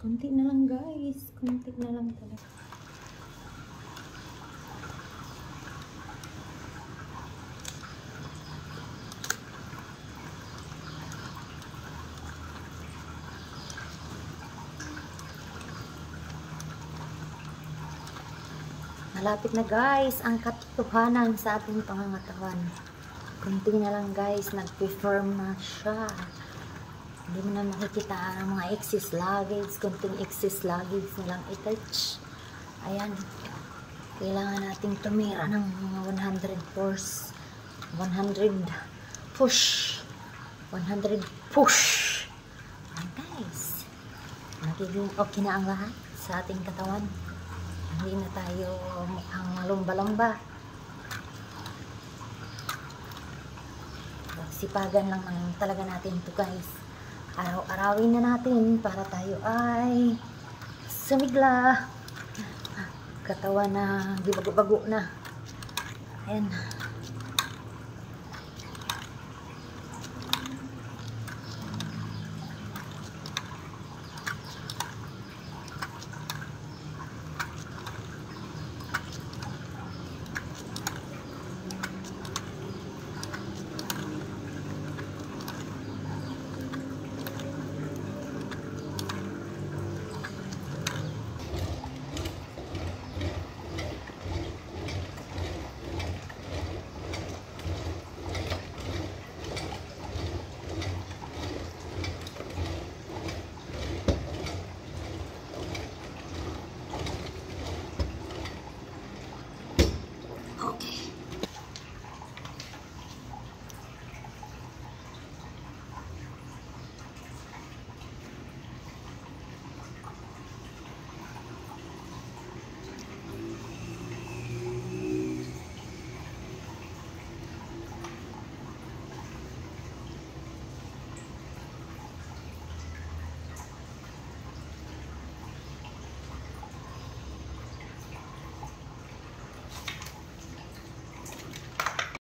Konti na lang guys. Konti na lang talaga. Malapit na guys ang katotohanan sa ating pangangatawan. Kunti na lang guys, nag-firm na siya. Hindi mo na makikita ang mga excess luggage, kunting excess luggage na lang i-touch. Ayan, kailangan nating tumira ng mga 100 force, 100 push, 100 push. Ayan guys, magiging okay na ang lahat sa ating katawan. Hindi na tayo mukhang lumba-lumba. Sipagan lang talaga natin ito guys. Araw-arawin na natin para tayo ay sumigla. Katawan na, di bago-bago na. Ayan.